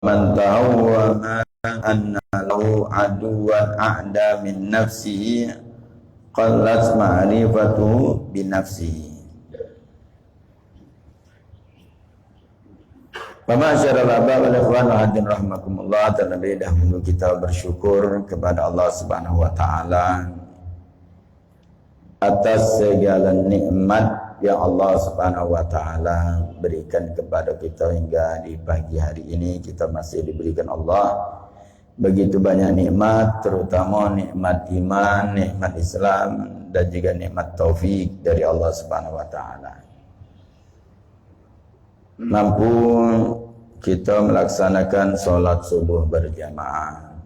man tahawwama anna lahu aduwan a'da min nafsihi qallat ma'rifatuhu bi nafsihi. Ma'asyiral aba wal ikhwan hadirin rahimakumullah, terlebih dahulu kita bersyukur kepada Allah Subhanahu wa taala atas segala nikmat yang Allah Subhanahu wa taala berikan kepada kita hingga di pagi hari ini. Kita masih diberikan Allah begitu banyak nikmat, terutama nikmat iman, nikmat Islam, dan juga nikmat taufik dari Allah Subhanahu wa taala. Mampu kita melaksanakan sholat subuh berjamaah,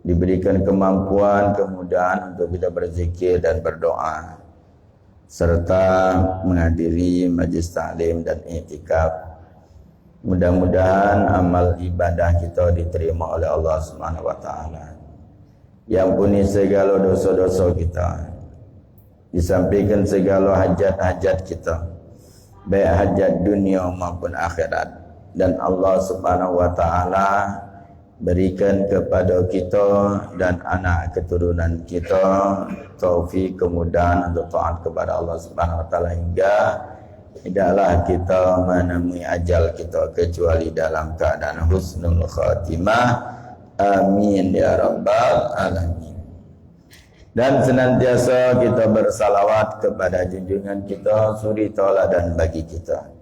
diberikan kemampuan, kemudahan untuk kita berzikir dan berdoa, serta menghadiri majlis ta'lim dan i'tikaf. Mudah-mudahan amal ibadah kita diterima oleh Allah Subhanahu wa taala. Diampuni segala dosa-dosa kita, disampaikan segala hajat-hajat kita, baik hajat dunia maupun akhirat. Dan Allah Subhanahu wa taala berikan kepada kita dan anak keturunan kita taufik, kemudahan untuk taat kepada Allah Subhanahu wa taala hingga tidaklah kita menemui ajal kita kecuali dalam keadaan husnul khatimah. Amin ya rabbal alamin. Dan senantiasa kita bersalawat kepada junjungan kita, suri tauladan bagi kita,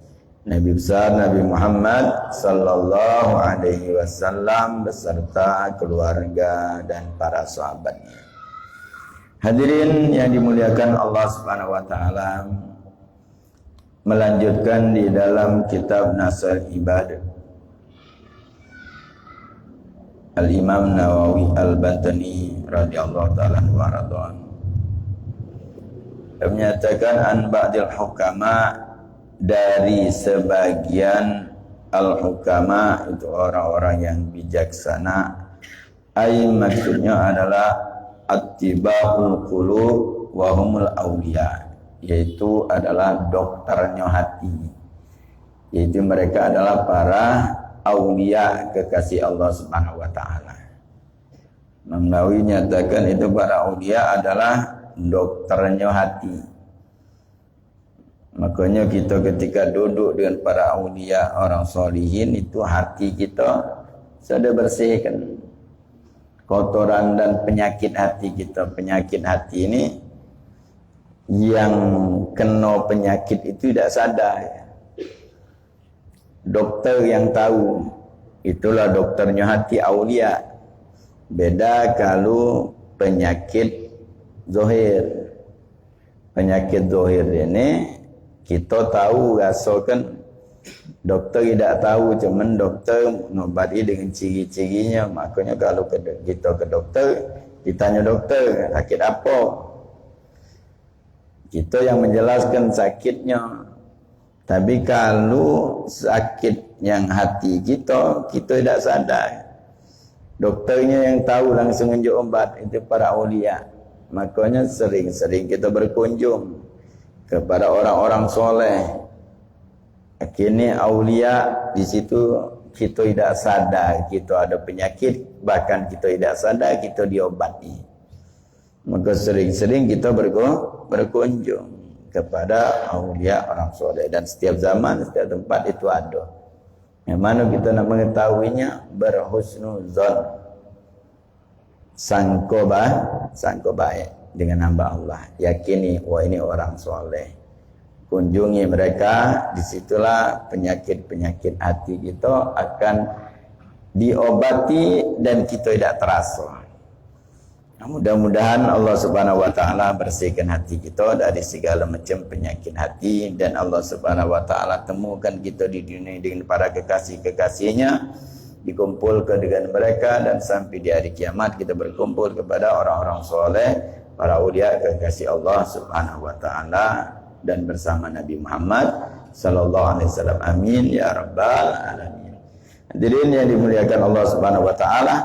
Nabi besar Nabi Muhammad sallallahu alaihi wasallam beserta keluarga dan para sahabatnya. Hadirin yang dimuliakan Allah Subhanahu wa taala, melanjutkan di dalam kitab Nasr Ibadah Al-Imam Nawawi Al-Bantani radhiyallahu ta'ala wa radwan menyatakan an ba'dil hukama, dari sebagian al-hukama itu orang-orang yang bijaksana, ai maksudnya adalah attiba'ul qulub wa humul awliya, yaitu adalah dokternya hati, yaitu mereka adalah para awliya kekasih Allah Subhanahu wa taala. Imam Nawawi nyatakan itu para awliya adalah dokternya hati. Makanya kita ketika duduk dengan para awliya, orang solihin, itu hati kita sudah bersihkan kotoran dan penyakit hati kita. Penyakit hati ini yang kena penyakit itu tidak sadar. Dokter yang tahu, itulah dokternya hati awliya. Beda kalau penyakit zohir. Penyakit zohir ini kita tahu, rasakan, dokter tidak tahu, cuman dokter mengobati dengan ciri-cirinya. Makanya kalau kita ke dokter, ditanya dokter sakit apa, kita yang menjelaskan sakitnya. Tapi kalau sakit yang hati kita, kita tidak sadar, dokternya yang tahu langsung menunjuk obat, itu para awliya. Makanya sering-sering kita berkunjung kepada orang-orang soleh. Akhirnya awliya, di situ kita tidak sadar kita ada penyakit, bahkan kita tidak sadar kita diobati. Maka sering-sering kita berkunjung kepada awliya, orang soleh, dan setiap zaman, setiap tempat itu ada. Yang mana kita nak mengetahuinya, berhusnuzon, sangka baik dengan hamba Allah, yakini wah ini orang soleh, kunjungi mereka. Disitulah penyakit-penyakit hati kita akan diobati dan kita tidak terasa. Mudah-mudahan Allah Subhanahu wa taala bersihkan hati kita dari segala macam penyakit hati, dan Allah Subhanahu wa taala temukan kita di dunia dengan para kekasih-kekasihnya, dikumpulkan dengan mereka, dan sampai di hari kiamat kita berkumpul kepada orang-orang soleh, para awliya kekasih Allah Subhanahu wa taala, dan bersama Nabi Muhammad sallallahu alaihi wasallam. Amin ya rabbal alamin. Hadirin yang dimuliakan Allah Subhanahu wa taala,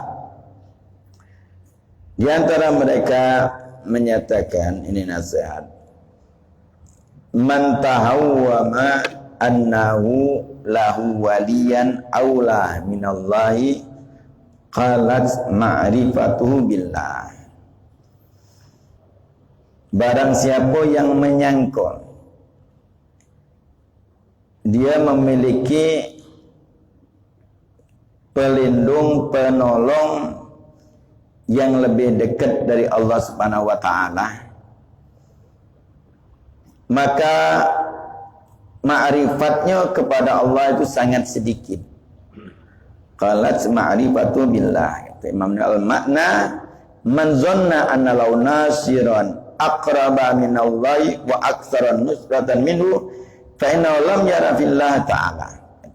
di antara mereka menyatakan, ini nasihat, man tahawwama annahu lahu waliyan aula minallahi qalat ma'rifatuhu billah. Barang siapa yang menyangka dia memiliki pelindung, penolong yang lebih dekat dari Allah Subhanahu wa taala, maka ma'rifatnya kepada Allah itu sangat sedikit. Qalat ma'rifatu billah. Imam al-makna man zanna anna law nasiran aqraba minallahi wa aktsaran nusratan minhu fa inna lam yara fillah ta'ala.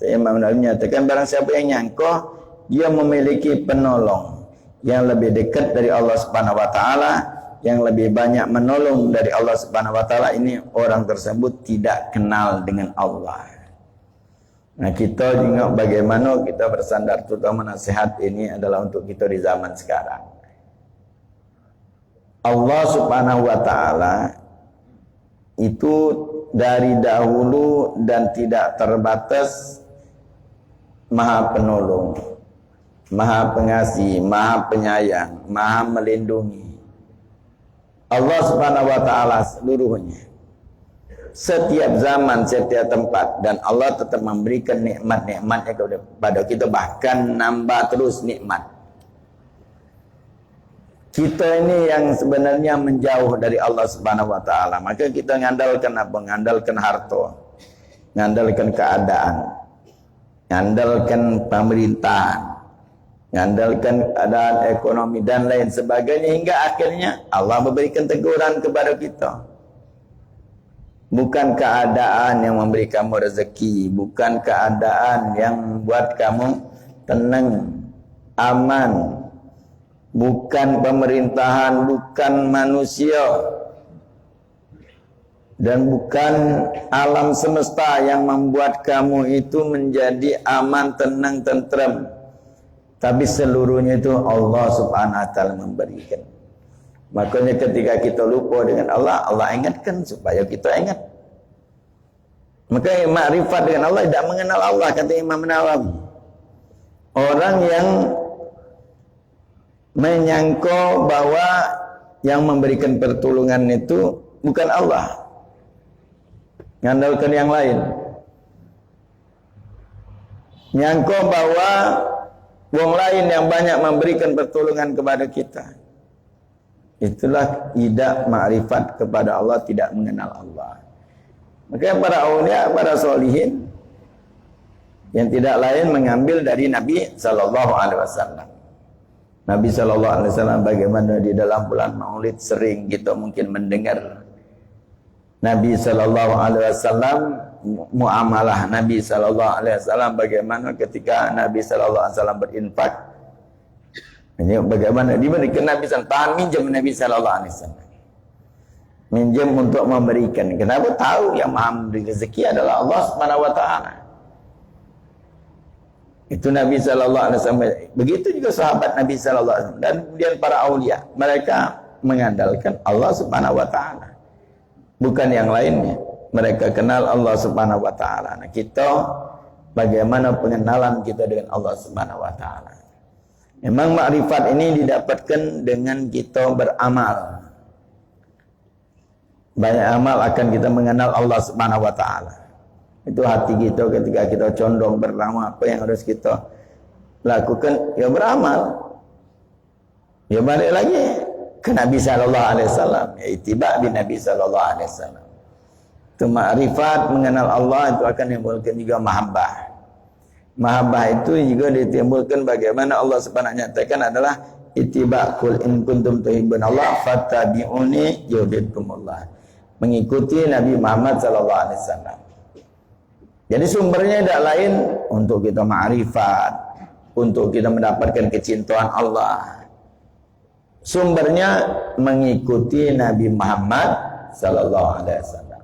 Imam Nawawi menyatakan barang siapa yang nyangka dia memiliki penolong yang lebih dekat dari Allah Subhanahu wa taala, yang lebih banyak menolong dari Allah Subhanahu wa taala, ini orang tersebut tidak kenal dengan Allah. Nah, kita ingat bagaimana kita bersandar, terutama nasihat ini adalah untuk kita di zaman sekarang. Allah Subhanahu wa taala itu dari dahulu dan tidak terbatas Maha Penolong, Maha Pengasih, Maha Penyayang, Maha Melindungi. Allah Subhanahu wa taala seluruhnya, setiap zaman, setiap tempat, dan Allah tetap memberikan nikmat-nikmatnya kepada kita, bahkan nambah terus nikmat. Kita ini yang sebenarnya menjauh dari Allah Subhanahu wa taala, maka kita ngandalkan apa? Ngandalkan harta, ngandalkan keadaan, ngandalkan pemerintahan, ngandalkan keadaan ekonomi dan lain sebagainya, hingga akhirnya Allah memberikan teguran kepada kita. Bukan keadaan yang memberi kamu rezeki, bukan keadaan yang membuat kamu tenang, aman, bukan pemerintahan, bukan manusia, dan bukan alam semesta yang membuat kamu itu menjadi aman, tenang, tenteram. Tapi seluruhnya itu Allah Subhanahu wa taala memberikan. Makanya ketika kita lupa dengan Allah, Allah ingatkan supaya kita ingat. Maka makrifat dengan Allah tidak mengenal Allah, kata Imam Nawawi. Orang yang menyangka bahwa yang memberikan pertolongan itu bukan Allah, ngandalkan yang lain. Nyangka bahwa wong lain yang banyak memberikan pertolongan kepada kita. Itulah tidak makrifat kepada Allah, tidak mengenal Allah. Maka para aulia, para solihin yang tidak lain mengambil dari Nabi sallallahu alaihi wasallam. Nabi sallallahu alaihi wasallam bagaimana di dalam bulan Maulid sering kita mungkin mendengar Nabi sallallahu alaihi wasallam, muamalah Nabi sallallahu alaihi wasallam, bagaimana ketika Nabi sallallahu alaihi wasallam berinfak. Ini bagaimana diberikan Nabi sallallahu alaihi wasallam, minjam Nabi sallallahu alaihi wasallam. Minjam untuk memberikan. Kenapa? Tahu yang Maha memberi rezeki adalah Allah Subhanahu wa taala. Itu Nabi sallallahu alaihi wasallam. Begitu juga sahabat Nabi sallallahu alaihi wasallam dan kemudian para aulia. Mereka mengandalkan Allah Subhanahu wa taala, bukan yang lainnya. Mereka kenal Allah Subhanahu wa taala. Nah, kita bagaimana pengenalan kita dengan Allah Subhanahu wa taala? Memang makrifat ini didapatkan dengan kita beramal. Banyak amal akan kita mengenal Allah Subhanahu wa taala. Itu hati kita ketika kita condong beramal, apa yang harus kita lakukan? Ya beramal. Ya balik lagi ke Nabi sallallahu alaihi wasallam, ya ittiba' bin Nabi sallallahu alaihi wasallam. Itu makrifat mengenal Allah itu akan menimbulkan juga mahabbah. Mahabbah itu juga ditimbulkan bagaimana Allah Subhanahu nyatakan adalah ittiba' qul in kuntum tuhibbunallah fattabi'uni yuhibbukumullah. Mengikuti Nabi Muhammad sallallahu alaihi wasallam. Jadi sumbernya tidak lain untuk kita ma'rifat, untuk kita mendapatkan kecintaan Allah. Sumbernya mengikuti Nabi Muhammad sallallahu alaihi wasallam.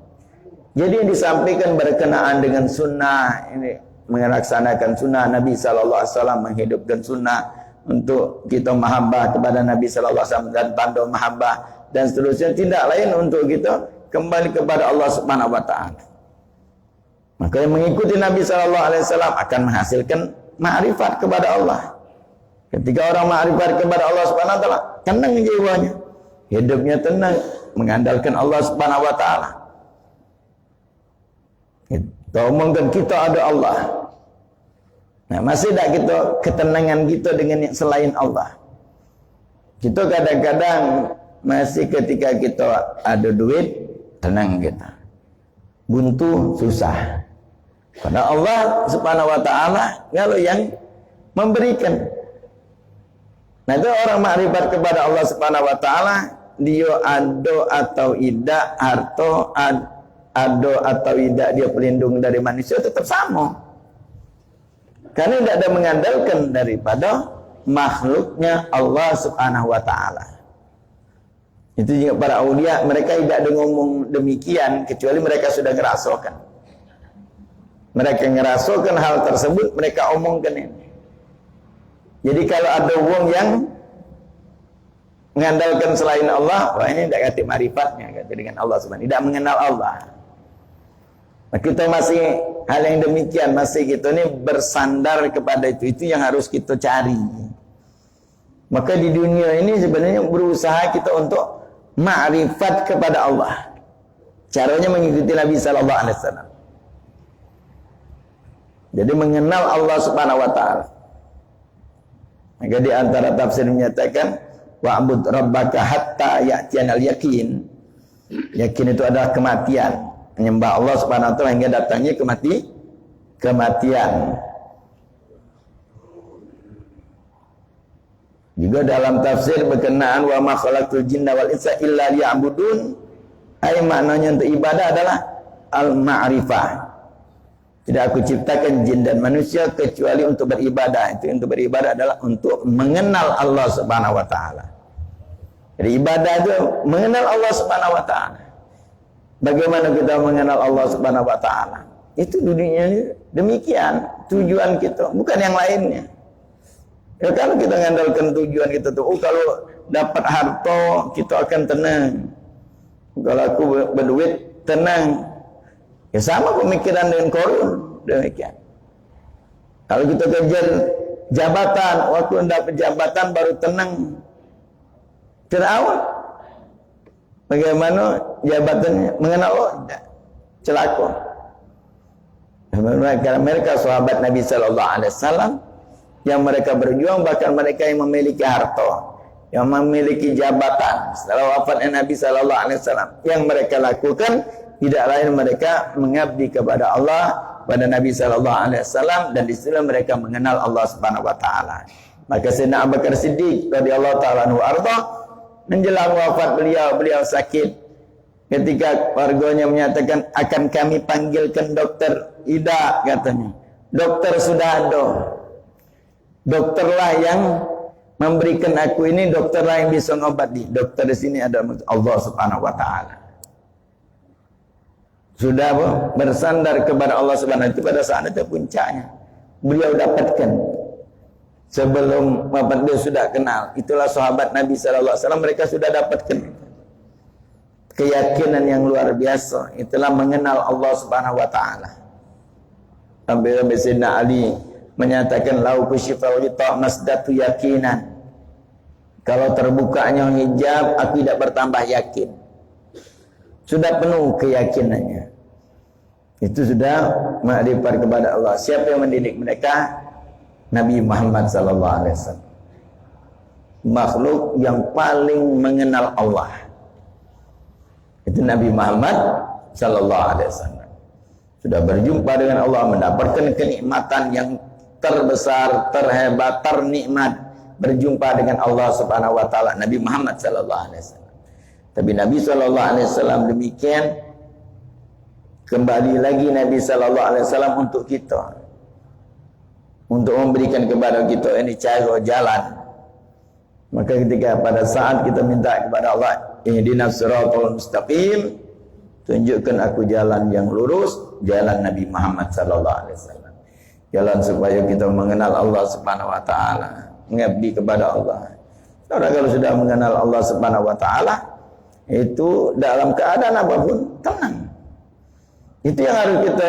Jadi yang disampaikan berkenaan dengan sunnah ini, melaksanakan sunnah Nabi sallallahu alaihi wasallam, menghidupkan sunnah untuk kita mahabbah kepada Nabi sallallahu alaihi wasallam dan tanda mahabbah dan seterusnya, tidak lain untuk kita kembali kepada Allah Subhanahu wa taala. Maka yang mengikuti Nabi sallallahu alaihi wasallam akan menghasilkan ma'rifat kepada Allah. Ketika orang ma'rifat kepada Allah Subhanahu wa taala, tenang jiwanya. Hidupnya tenang, mengandalkan Allah Subhanahu wa taala. Kita omongkan kita ada Allah. Nah, masih tak kita ketenangan kita dengan yang selain Allah. Kita kadang-kadang masih ketika kita ada duit, tenang kita. Buntu, susah. Karena Allah Subhanahu wa taala kalau yang memberikan. Nah, itu orang makrifat kepada Allah Subhanahu wa taala, dia ado atau tidak, harta ado atau tidak, dia pelindung dari manusia tetap sama. Karena tidak ada mengandalkan daripada makhluknya Allah Subhanahu wa taala. Itu juga para aulia, mereka tidak ada ngomong demikian kecuali mereka sudah ngerasakan. Mereka ngerasakan hal tersebut, mereka omongkan ini. Jadi kalau ada wong yang mengandalkan selain Allah, wah ini tidak kata marifatnya kata dengan Allah Subhanahu, tidak mengenal Allah. Nah, kita masih hal yang demikian, masih kita ini bersandar kepada itu yang harus kita cari. Maka di dunia ini sebenarnya berusaha kita untuk ma'rifat kepada Allah. Caranya mengikuti Nabi sallallahu alaihi wasallam. Jadi mengenal Allah Subhanahu wa taala. Maka di antara tafsir menyatakan wa'bud rabbaka hatta ya'tiyanal yakin. Yakin itu adalah kematian. Menyembah Allah Subhanahu wa taala hingga datangnya kematian. Juga dalam tafsir berkenaan wa ma khalaqtul jinna wal insa illa liya'budun, ai maknanya untuk ibadah adalah al-ma'rifah. Tidak aku ciptakan jin dan manusia kecuali untuk beribadah. Itu untuk beribadah adalah untuk mengenal Allah Subhanahu wa taala. Jadi ibadah itu mengenal Allah Subhanahu wa taala. Bagaimana kita mengenal Allah Subhanahu wa taala? Itu dunia ini demikian tujuan kita, bukan yang lainnya. Ya, kalau kita mengandalkan tujuan kita tuh, kalau dapat harta kita akan tenang. Kalau aku berduit tenang. Ya sama pemikiran dengan korun demikian. Kalau kita kejar jabatan, waktu dapat jabatan baru tenang. Terawat. Bagaimana jabatannya? Mengenal Allah tidak. Celaka. Karena mereka sahabat Nabi sallallahu alaihi wasallam yang mereka berjuang, bahkan mereka yang memiliki harta, yang memiliki jabatan setelah wafatnya Nabi sallallahu alaihi wasallam, yang mereka lakukan tidak lain mereka mengabdi kepada Allah, pada Nabi sallallahu alaihi wasallam, dan di situ mereka mengenal Allah Subhanahu wa taala. Maka Sayyidina Abu Bakar Siddiq radhiyallahu taala anhu arda, menjelang wafat beliau sakit, ketika keluarganya menyatakan akan kami panggilkan dokter, tidak katanya. Dokter sudah ada. Dokterlah yang memberikan aku ini, dokterlah yang bisa ngobati. Dokter di sini ada Allah Subhanahu wa taala. Sudah bersandar kepada Allah Subhanahu wa taala, pada saat itu puncaknya. Beliau dapatkan sebelum wafat dia sudah kenal. Itulah sahabat Nabi sallallahu alaihi wasallam, mereka sudah dapatkan keyakinan yang luar biasa. Itulah mengenal Allah Subhanahu wa taala. Sampai Sayyidina Ali menyatakan lau kusyifal ghita masdatu yakinan. Kalau terbukanya hijab, aku tidak bertambah yakin. Sudah penuh keyakinannya. Itu sudah makrifat kepada Allah. Siapa yang mendidik mereka? Nabi Muhammad sallallahu alaihi wasallam. Makhluk yang paling mengenal Allah. Itu Nabi Muhammad sallallahu alaihi wasallam. Sudah berjumpa dengan Allah, mendapatkan kenikmatan yang terbesar, terhebat, ternikmat, berjumpa dengan Allah Subhanahu wa taala, Nabi Muhammad sallallahu alaihi wasallam. Tapi Nabi sallallahu alaihi wasallam demikian, kembali lagi Nabi sallallahu alaihi wasallam untuk kita, untuk memberikan kepada kita ini cara jalan. Maka ketika pada saat kita minta kepada Allah, ihdinas siratal mustaqim, tunjukkan aku jalan yang lurus, jalan Nabi Muhammad sallallahu alaihi wasallam. Jalan supaya kita mengenal Allah Subhanahu wa taala, mengabdi kepada Allah. Orang kalau sudah mengenal Allah Subhanahu wa taala, itu dalam keadaan apapun tenang. Itu yang harus kita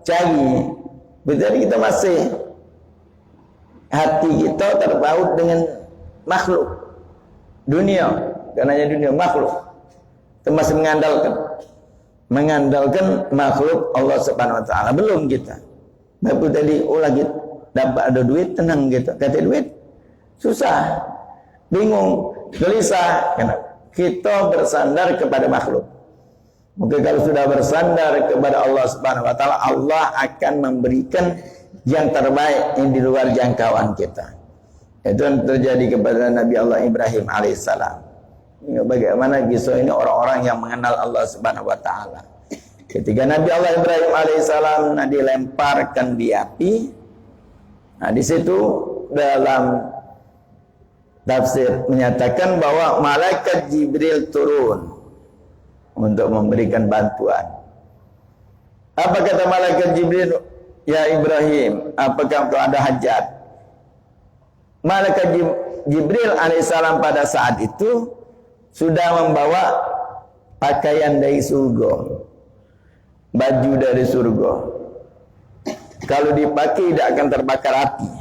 cari. Berarti kita masih hati kita terpaut dengan makhluk dunia, karena dunia makhluk. Kita masih mengandalkan makhluk Allah Subhanahu wa taala. Belum kita. Bapak tadi lagi dapat ada duit, tenang gitu. Kata duit susah, bingung, gelisah. Kenapa? Kita bersandar kepada makhluk. Mungkin kalau sudah bersandar kepada Allah Subhanahu wa taala, Allah akan memberikan yang terbaik yang di luar jangkauan kita. Itu yang terjadi kepada Nabi Allah Ibrahim alaihissalam. Bagaimana kisah ini orang-orang yang mengenal Allah Subhanahu wa taala. Ketika Nabi Allah Ibrahim alaihissalam dilemparkan di api, nah di situ dalam tafsir menyatakan bahwa malaikat Jibril turun untuk memberikan bantuan. Apa kata malaikat Jibril? Ya Ibrahim, apakah kau ada hajat? Malaikat Jibril alaihissalam pada saat itu sudah membawa pakaian dari surga, baju dari surga. Kalau dipakai tidak akan terbakar api.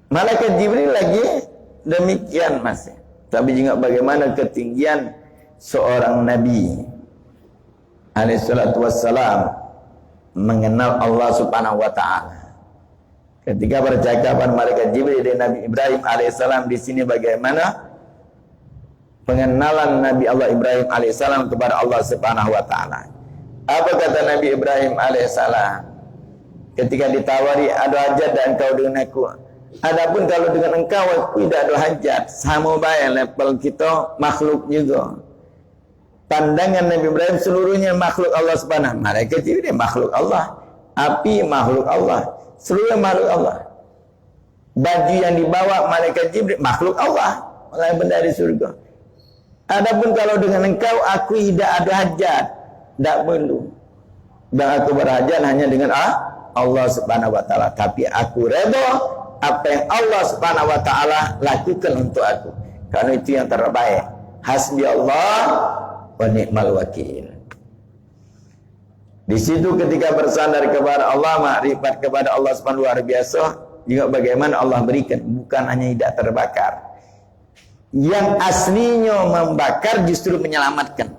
Malaikat Jibril lagi demikian masih. Tapi juga bagaimana ketinggian seorang Nabi alaihissalatu wassalam mengenal Allah Subhanahu wa taala. Ketika percakapan malaikat Jibril dan Nabi Ibrahim alaihissalam di sini bagaimana pengenalan Nabi Allah Ibrahim alaihissalam kepada Allah Subhanahu wa taala. Apa kata Nabi Ibrahim alaihissalam ketika ditawari, ada hajat dan engkau dengan aku? Adapun kalau dengan engkau aku tidak ada hajat. Sama baik level kita makhluk juga. Pandangan Nabi Ibrahim seluruhnya makhluk Allah Subhanahu. Malaikat Jibril makhluk Allah, api makhluk Allah, seluruhnya makhluk Allah. Baju yang dibawa malaikat Jibril makhluk Allah, oleh benda di surga. Adapun kalau dengan engkau aku tidak ada hajat, tidak perlu. Dan aku berhajat hanya dengan Allah Subhanahu wa taala. Tapi aku redha apa yang Allah Subhanahu wa taala lakukan untuk aku, karena itu yang terbaik. Hasbi Allah wa ni'mal wakil. Di situ ketika bersandar kepada Allah, makrifat kepada Allah Subhanahu luar biasa, juga bagaimana Allah berikan, bukan hanya tidak terbakar. Yang aslinya membakar justru menyelamatkan.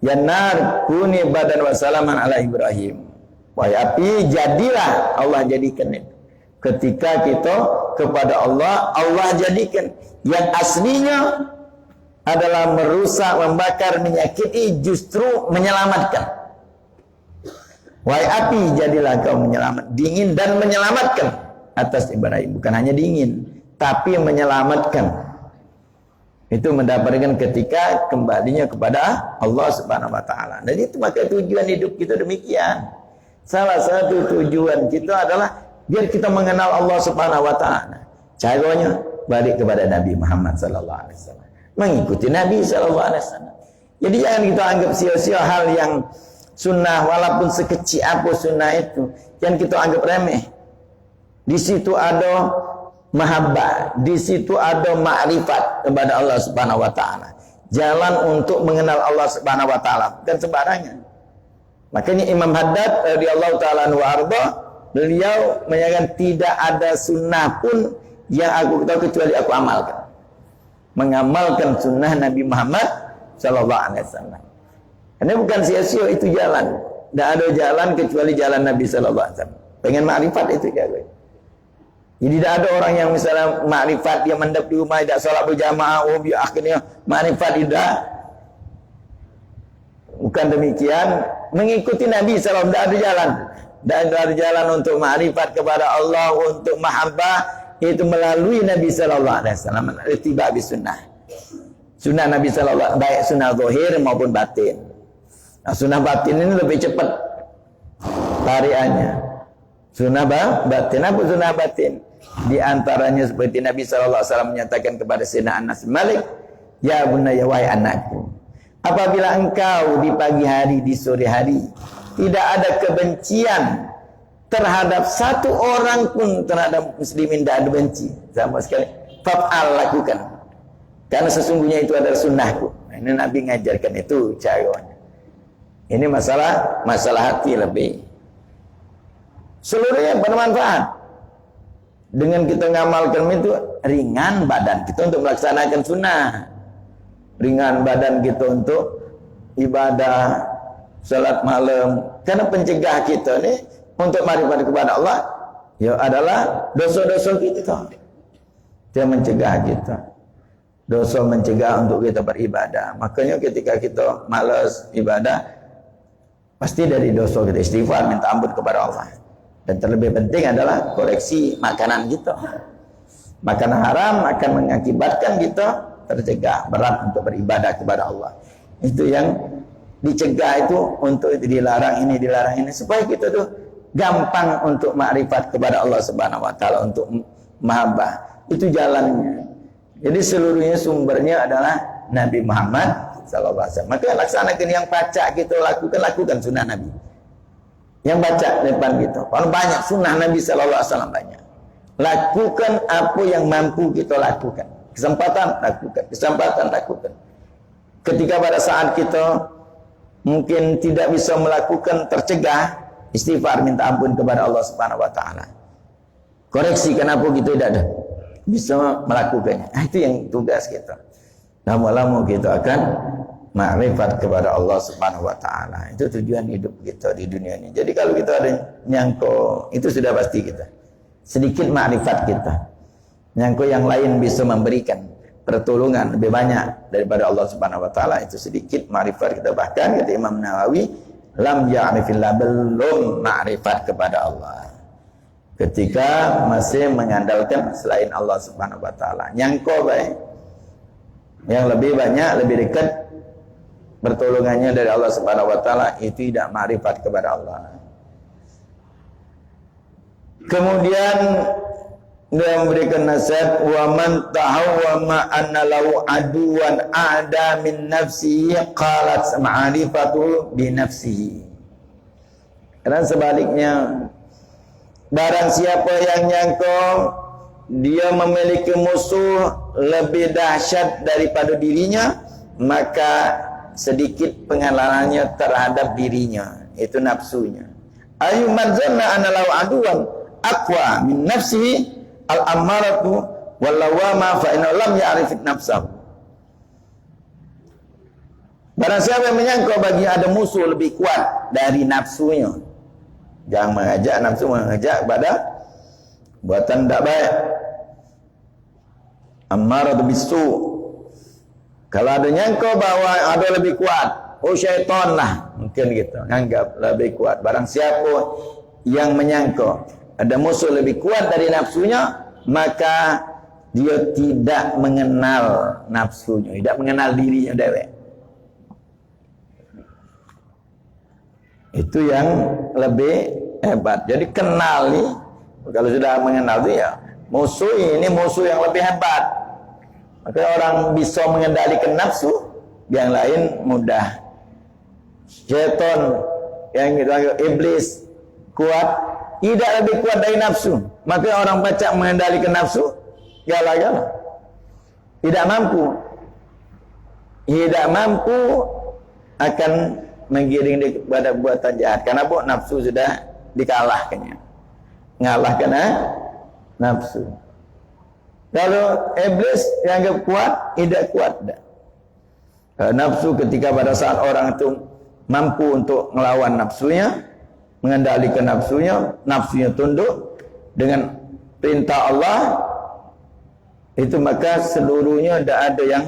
Ya nar kuni badan wa salaman ala Ibrahim. Wahai api, jadilah, Allah jadikan itu. Ketika kita kepada Allah, Allah jadikan yang aslinya adalah merusak, membakar, menyakiti, justru menyelamatkan. Wahai api, jadilah kau dingin dan menyelamatkan atas Ibrahim. Bukan hanya dingin, tapi menyelamatkan. Itu mendapatkan ketika kembalinya kepada Allah Subhanahu wa taala. Dan itu maka tujuan hidup kita demikian. Salah satu tujuan kita adalah biar kita mengenal Allah Subhanahu wa taala. Caranya balik kepada Nabi Muhammad sallallahu alaihi wasallam. Mengikuti Nabi sallallahu alaihi wasallam. Jadi jangan kita anggap sia-sia hal yang sunnah, walaupun sekecil apa sunnah itu, jangan kita anggap remeh. Di situ ada mahabbah, di situ ada ma'rifat kepada Allah Subhanahu wa taala. Jalan untuk mengenal Allah Subhanahu wa taala bukan sembarangan. Makanya Imam Haddad radhiyallahu taala anhu arba, beliau menyatakan tidak ada sunnah pun yang aku tahu kecuali aku amalkan. Mengamalkan sunnah Nabi Muhammad sallallahu alaihi wasallam. Ini bukan sia-sia, itu jalan. Tidak ada jalan kecuali jalan Nabi sallallahu alaihi wasallam. Pengen makrifat itu ya gue. Jadi tidak ada orang yang misalnya makrifat dia mendap di rumah tidak salat berjamaah, oh biar akhirnya makrifat tidak. Bukan demikian. Mengikuti Nabi sallallahu alaihi wasallam tidak ada jalan. Dan ada jalan untuk makrifat kepada Allah, untuk mahabbah, itu melalui Nabi sallallahu alaihi wasallam, ittiba' bis sunnah. Sunnah Nabi sallallahu alaihi wasallam, baik sunnah zahir maupun batin. Nah, sunnah batin ini lebih cepat tariannya. Sunnah batin, apa sunnah batin? Di antaranya seperti Nabi sallallahu alaihi wasallam menyatakan kepada Sayyidina Anas bin Malik, ya bunayya, wahai anakku, apabila engkau di pagi hari, di sore hari tidak ada kebencian terhadap satu orang pun terhadap muslimin, tidak ada benci sama sekali, fa'al, lakukan, karena sesungguhnya itu adalah sunnahku. Nah, ini Nabi ngajarkan itu caranya. Ini masalah hati lebih. Seluruhnya bermanfaat. Dengan kita ngamalkan itu ringan badan kita untuk melaksanakan sunnah. Ringan badan kita untuk ibadah, salat malam. Karena pencegah kita ni untuk marifat kepada Allah ya adalah dosa-dosa kita. Dia mencegah kita. Dosa mencegah untuk kita beribadah. Makanya ketika kita malas ibadah, pasti dari dosa kita istighfar, minta ampun kepada Allah. Dan terlebih penting adalah koreksi makanan kita. Makanan haram akan mengakibatkan kita tercegah, berat untuk beribadah kepada Allah. Itu yang dicegah itu, untuk itu dilarang ini, supaya kita tuh gampang untuk makrifat kepada Allah Subhanahu wa taala, untuk mahabbah. Itu jalannya. Jadi seluruhnya sumbernya adalah Nabi Muhammad sallallahu alaihi wasallam. Maka laksanakan yang baca kita lakukan sunnah Nabi. Yang baca depan kita. Kalau banyak sunnah Nabi sallallahu alaihi wasallam banyak. Lakukan apa yang mampu kita lakukan. Kesempatan lakukan. Ketika pada saat kita mungkin tidak bisa melakukan, tercegah, istighfar, minta ampun kepada Allah Subhanahu wa taala. Koreksi kenapa kita tidak ada bisa melakukannya. Itu yang tugas kita. Lama-lama kita akan makrifat kepada Allah Subhanahu wa taala. Itu tujuan hidup kita di dunia ini. Jadi kalau kita ada nyangko, itu sudah pasti kita. Sedikit makrifat kita. Nyangko yang lain bisa memberikan pertolongan lebih banyak daripada Allah Subhanahu wa taala, itu sedikit makrifat kita. Bahkan kata Imam Nawawi, lam ya'rifillah, belum makrifat kepada Allah. Ketika masih mengandalkan selain Allah Subhanahu wa taala. Nyangko baik. Yang lebih banyak, lebih dekat pertolongannya dari Allah Subhanahu wa taala, itu tidak makrifat kepada Allah. Kemudian dia memberikan nasihat, wa man tahawwama anna lahu aduwan a'da min nafsihi qalat ma'rifatu bi nafsihi. Dan sebaliknya, barang siapa yang nyangka dia memiliki musuh lebih dahsyat daripada dirinya, maka sedikit pengenalannya terhadap dirinya, itu nafsunya. Ayu man zanna anna lahu aduwan aqwa min nafsihi al-ammaratu wal-lawama fa inna lam ya'rif nafsahu. Barang siapa yang menyangka bagi ada musuh lebih kuat dari nafsunya, jangan mengajak nafsu, mengajak kepada buatan tidak baik. Ammaratu bisu. Kalau ada nyangka bahwa ada lebih kuat, oh syaitan lah, mungkin gitu, anggap lebih kuat. Barang siapa yang menyangka ada musuh lebih kuat dari nafsunya, maka dia tidak mengenal nafsunya, tidak mengenal dirinya dewek. Itu yang lebih hebat. Jadi kenali, kalau sudah mengenal itu ya musuh ini musuh yang lebih hebat. Maka orang bisa mengendalikan nafsu, yang lain mudah. Syaitan yang kita iblis kuat, tidak lebih kuat dari nafsu. Maka orang baca mengendalikan nafsu, gala-gala. Tidak mampu akan menggiring dia kepada buatan jahat. Karena nafsu sudah dikalahkannya. Ngalahkan nafsu. Kalau iblis yang kuat, tidak kuat dah. Nafsu ketika pada saat orang itu mampu untuk melawan nafsunya, mengendalikan nafsunya tunduk dengan perintah Allah, itu maka seluruhnya tidak ada yang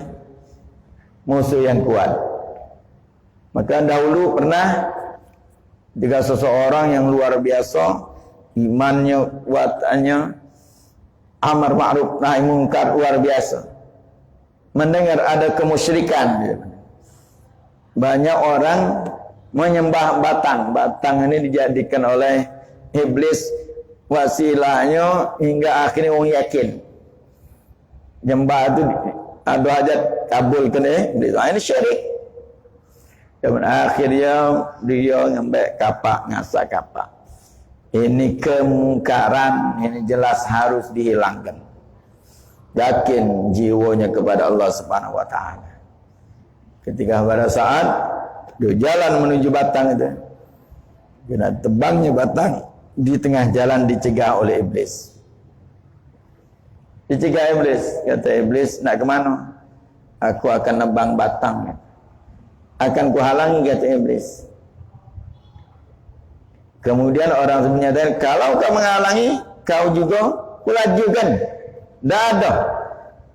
musuh yang kuat. Maka dahulu pernah jika seseorang yang luar biasa, imannya, kuatannya, amar ma'ruf nahi munkar luar biasa, mendengar ada kemusyrikan, banyak orang menyembah batang ini dijadikan oleh iblis wasilahnya, hingga akhirnya orang yakin nyembah itu ada hajat kabulkan ini syirik. Dan akhirnya dia ngambil kapak, ngasak kapak. Ini kemungkaran, ini jelas harus dihilangkan. Yakin jiwanya kepada Allah Subhanahu wa taala. Ketika pada saat Dia jalan menuju batang itu. Kena tebangnya batang di tengah jalan dicegah oleh iblis. Dicegah iblis. Kata iblis, nak ke mana? Aku akan nebang batang. Akan kuhalangi, kata iblis. Kemudian orang menyatakan, kalau kau menghalangi, kau juga kulajukan. Dah ada.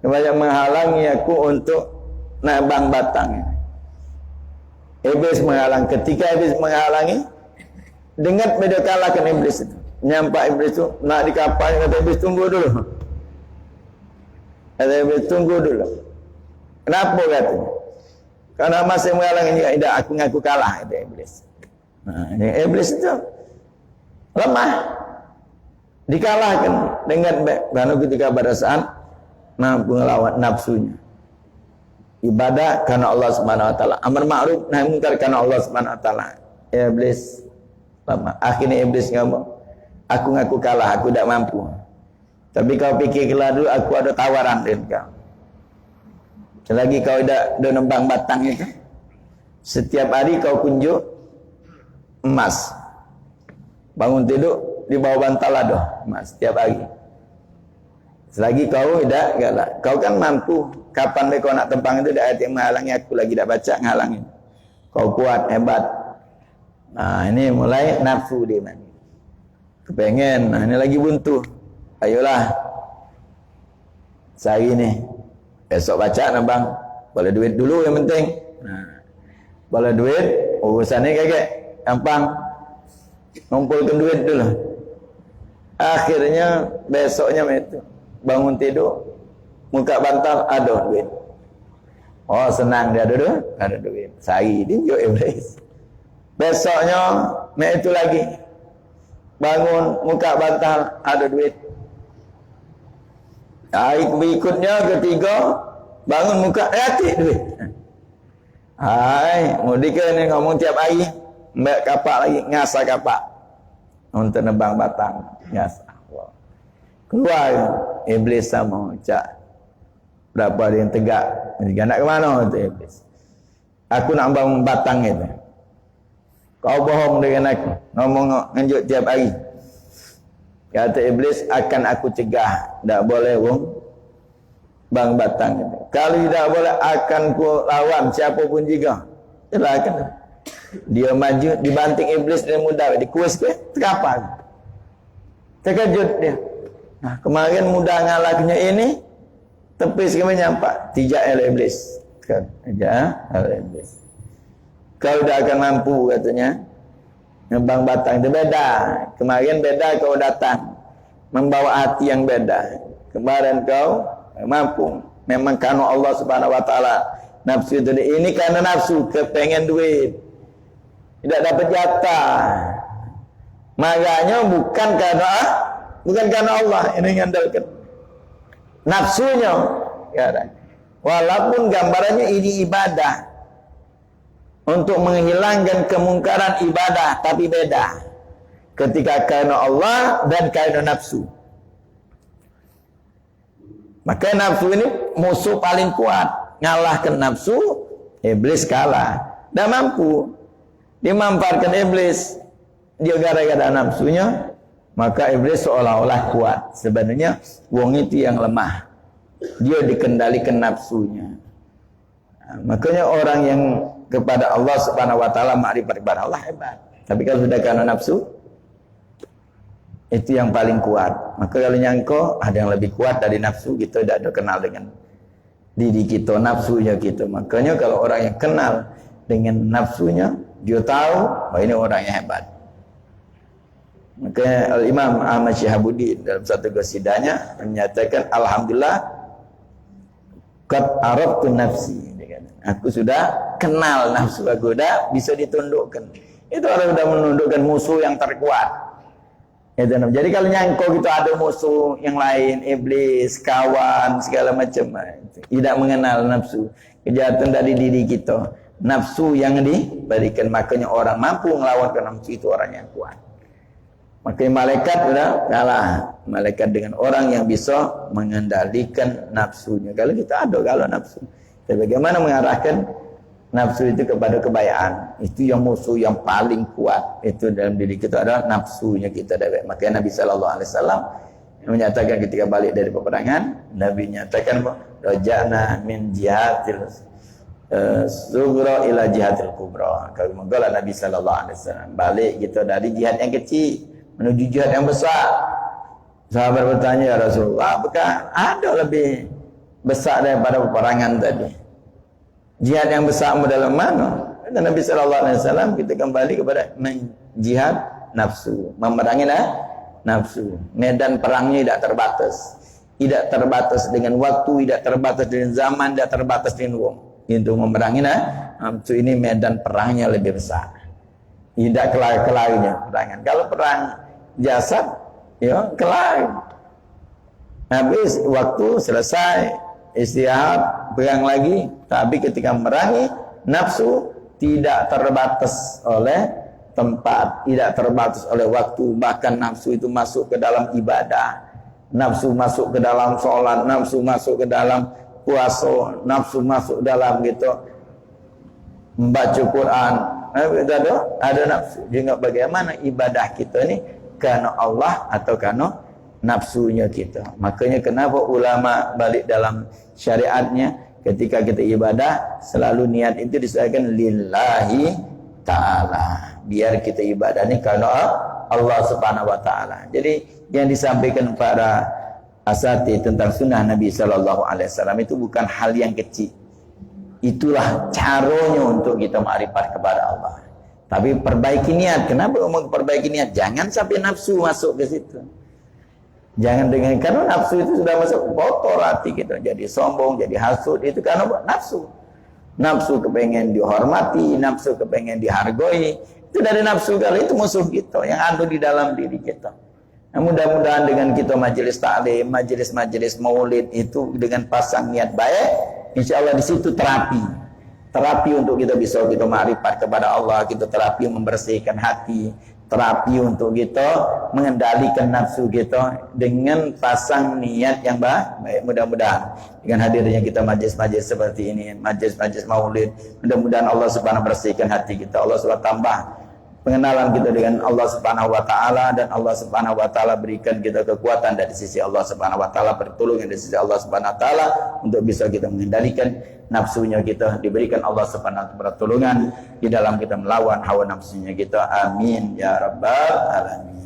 Kebanyakan menghalangi aku untuk nebang batang. Iblis menghalang. Ketika iblis menghalangi, dengar beda kalahkan iblis itu. Nyampak iblis itu nak dikapal, kata iblis, tunggu dulu. Kata iblis, tunggu dulu. Kenapa katanya? Karena masih menghalangi juga. Tidak, aku ngaku kalah, kata iblis. Nah, iblis itu lemah. Dikalahkan dengan karena ketika pada saat mampu melawan nafsunya. Ibadah karena Allah Subhanahu wa taala, amar ma'ruf nahi munkar karena Allah Subhanahu wa taala. Iblis lama. Akhirnya iblis ngomong, aku ngaku kalah, aku tidak mampu. Tapi kau pikirlah dulu, aku ada tawaran dengan kau. Selagi kau tidak nembang batang itu, setiap hari kau kunjuk emas. Bangun tidur di bawah bantal ada emas setiap hari. Selagi kau tidak galak, kau kan mampu. Kapan kau nak tembang itu dah ayat yang menghalangi, aku lagi tak baca menghalangi. Kau kuat, hebat. Nah, ini mulai nafsu dia man. Kepengen, nah ini lagi buntu. Ayolah. Sehari ni besok baca nambang. Boleh duit dulu yang penting. Nah, boleh duit, urusan ni kakek gampang. Ngumpulkan duit dulu. Akhirnya besoknya itu bangun tidur, muka bantal ada duit. Oh senang dia ada duit. Sehari tinjuk iblis. Besoknya itu lagi bangun muka bantal ada duit. Hari berikutnya ketiga bangun muka hati duit. Hai, mudika ni ngomong tiap hari, mbak kapak lagi ngasah kapak untuk nebang batang ngasah. Keluar iblis sama cak berapa dia yang tegak. Dia nak ke mana tu iblis? Aku nak bangun batang itu. Kau bohong dengan aku, ngomong nganjuk tiap hari. Kata iblis, akan aku cegah, tak boleh bang batang itu. Kalau tidak boleh, akan ku lawan siapapun juga. Silakan. Dia maju, dibanting iblis dengan mudah, dikuas ke, terkapal. Terkejut dia. Nah, kemarin mudah ngalahnya ini, tepis kami nyampak, tijak oleh iblis. Tijak oleh iblis. Kau dah akan mampu katanya. Nebang batang itu beda. Kemarin beda kau datang membawa hati yang beda. Kemarin kau mampu. Memang karena Allah Subhanahu wa taala nafsu itu. Ini karena nafsu, kepengen duit. Tidak dapat jatah. Makanya bukan karena Allah ini ngandalkan nafsunya. Walaupun gambarannya ini ibadah. Untuk menghilangkan kemungkaran ibadah, tapi beda ketika karena Allah dan karena nafsu. Maka nafsu ini musuh paling kuat. Ngalahkan nafsu, iblis kalah. Dah mampu dimanfaatkan iblis, dia gara-gara nafsunya, maka iblis seolah-olah kuat. Sebenarnya wong itu yang lemah, dia dikendalikan nafsunya. Makanya orang yang kepada Allah Subhanahu wa taala ma'rifat kepada Allah hebat. Tapi kalau sudah karena nafsu, itu yang paling kuat. Maka kalau nyangko ada yang lebih kuat dari nafsu, kita tidak ada kenal dengan diri kita, nafsunya kita. Makanya kalau orang yang kenal dengan nafsunya, dia tahu bahwa ini orang yang hebat. Maka Al-Imam Ahmad Syihabuddin dalam satu qasidahnya menyatakan, alhamdulillah qad araftu nafsi. Aku sudah kenal nafsu aku, dah bisa ditundukkan. Itu orang sudah menundukkan musuh yang terkuat. Jadi kalau nyangkau gitu ada musuh yang lain, iblis, kawan, segala macam, tidak mengenal nafsu. Kejahatan dari diri kita, nafsu yang diberikan. Makanya orang mampu melawan nafsu itu orang yang kuat. Makanya malaikat sudah kalah. Malaikat dengan orang yang bisa mengendalikan nafsunya. Kalau kita ada kalau nafsu. Bagaimana mengarahkan Nafsu itu kepada kebaikan. Itu yang musuh yang paling kuat. Itu dalam diri kita adalah nafsunya kita. Makanya Nabi SAW menyatakan ketika balik dari peperangan, Nabi menyatakan, raja'na min jihadil sughra ila jihadil kubra. Kalau menggolah Nabi SAW balik kita dari jihad yang kecil menuju jihad yang besar. Sahabat bertanya, ya Rasulullah, apakah ada lebih besar daripada peperangan tadi? Jihad yang besar dalam mana? Kata Nabi SAW, kita kembali kepada jihad nafsu, memerangi nafsu. Medan perangnya tidak terbatas. Tidak terbatas dengan waktu, tidak terbatas dengan zaman, tidak terbatas dengan uang. Untuk memerangi nafsu ini medan perangnya lebih besar. Tidak kelar-kelarnya perangan. Kalau perang jasad, ya kelar. Habis waktu selesai, istirahat, perang lagi. Tapi ketika memerangi nafsu, tidak terbatas oleh tempat, tidak terbatas oleh waktu. Bahkan nafsu itu masuk ke dalam ibadah, nafsu masuk ke dalam sholat, nafsu masuk ke dalam puasa, nafsu masuk dalam gitu membaca Quran. Ada nafsu. Juga bagaimana ibadah kita ini karena Allah atau karena nafsunya kita. Makanya kenapa ulama balik dalam syariatnya, ketika kita ibadah selalu niat itu disesuaikan lillahi ta'ala, biar kita ibadah ini karena Allah subhanahu wa ta'ala. Jadi yang disampaikan para asatidz tentang sunnah Nabi SAW itu bukan hal yang kecil. Itulah caranya untuk kita ma'rifat kepada Allah. Tapi perbaiki niat. Kenapa ngomong perbaiki niat? Jangan sampai nafsu masuk ke situ. Jangan dengan, karena nafsu itu sudah masuk kotor hati kita, jadi sombong, jadi hasud, itu karena nafsu. Nafsu kepengen dihormati, nafsu kepengen dihargai, itu dari nafsu. Kalau itu musuh kita yang ada di dalam diri kita. Nah, mudah-mudahan dengan kita majelis taklim, majelis maulid itu dengan pasang niat baik, insya Allah di situ terapi untuk kita bisa kita ma'rifat kepada Allah, kita terapi membersihkan hati, terapi untuk kita mengendalikan nafsu kita dengan pasang niat yang baik. Mudah-mudahan dengan hadirnya kita majlis-majlis seperti ini, majlis-majlis maulid, mudah-mudahan Allah Subhanahu bersihkan hati kita. Allah Subhanahu tambah pengenalan kita dengan Allah Subhanahu wa taala, dan Allah Subhanahu wa taala berikan kita kekuatan dari sisi Allah Subhanahu wa taala, pertolongan dari sisi Allah Subhanahu wa taala untuk bisa kita mengendalikan nafsunya kita, diberikan Allah Subhanahu wa taala pertolongan di dalam kita melawan hawa nafsunya kita. Amin ya rabbal alamin.